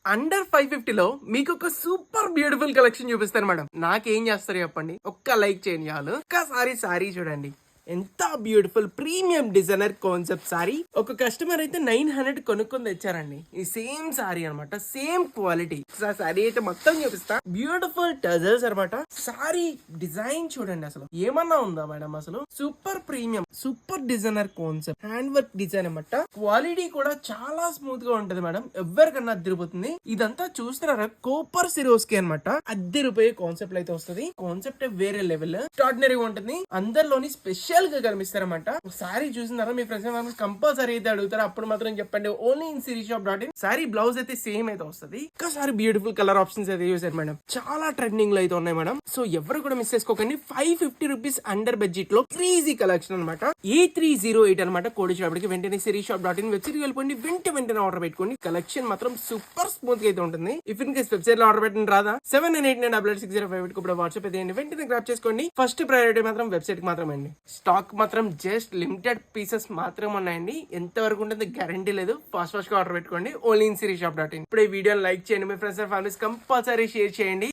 Under 550లో మీకు ఒక super beautiful collection చూపిస్తాను మేడం. నాకేం చేస్తారు చెప్పండి, ఒక్క లైక్ చేయండి చాలు. ఒక్కసారి సారీ చూడండి, ఎంత beautiful premium designer concept sorry. ఒక కస్టమర్ అయితే 900 కొనుక్కొని తెచ్చారండి. ఈ సేమ్ సారీ అనమాట, సేమ్ క్వాలిటీ. సారీ అయితే మొత్తం చూపిస్తా. బ్యూటిఫుల్ టజల్స్ అనమాట. సారీ డిజైన్ చూడండి, అసలు ఏమన్నా ఉందా మేడం? అసలు super premium, super designer concept, hand work design అనమాట. క్వాలిటీ కూడా చాలా స్మూత్ గా ఉంటది మేడం, ఎవరికన్నా అద్దరిపోతుంది. ఇదంతా చూస్తున్నారా, కోపర్ సిరోస్కి అనమాట. అద్దరిపోయే కాన్సెప్ట్ అయితే వస్తుంది. కాన్సెప్ట్ వేరే లెవెల్, ఎక్స్ట్రాడినరీగా ఉంటుంది. అందరిలోని స్పెషల్ గా కనిపిస్తారన్నమాట. సారీ చూసినారా, మీ ఫ్రెండ్స్ కంపల్సరీ అయితే అడుగుతారు, అప్పుడు మాత్రం చెప్పండి. ఓన్లీ ఇన్ సిరీషాప్.in. సారీ బ్లౌజ్ అయితే సేమ్ అయితే వస్తుంది. ఒక్కసారి బ్యూటిఫుల్ కలర్ ఆప్షన్స్ అయితే చూసారు మేడం, చాలా ట్రెండింగ్ లో అయితే ఉన్నాయి మేడం. సో ఎవరు కూడా మిస్ చేసుకోకండి. 550 రూపీస్ అండర్ బడ్జెట్ లో క్రేజీ కలెక్షన్ అనమాట. A308 అనమాట కోడ్ ఇచ్చినప్పటికి వెంటనే సిరీషాప్.in వెబ్సైట్ వెళ్ళిపోండి, వెంటనే ఆర్డర్ పెట్టుకోండి. కలెక్షన్ మాత్రం సూపర్ స్మూత్ గా అయితే ఉంటుంది. ఇఫ్ ఇన్ కేస్ వెబ్సైట్ లో ఆర్డర్ పెట్టిన రాదా, 7898886058 ఇప్పుడు వాట్సాప్ అయితే వెంటనే గ్రాప్ చేసుకోండి. ఫస్ట్ ప్రయారిటీ మాత్రం వెబ్సైట్ కి మాత్రం అండి. స్టాక్ మాత్రం జస్ట్ లిమిటెడ్ పీసెస్ మాత్రం ఉన్నాయండి. ఎంత వరకు ఉంటుంది గ్యారంటీ లేదు. ఫాస్ట్ గా ఆర్డర్ పెట్టుకోండి. ఓన్లీ ఇన్ సిరీషాప్.in. ఇప్పుడు ఈ వీడియోని లైక్ చేయండి, మీ friends and families compulsory share చేయండి.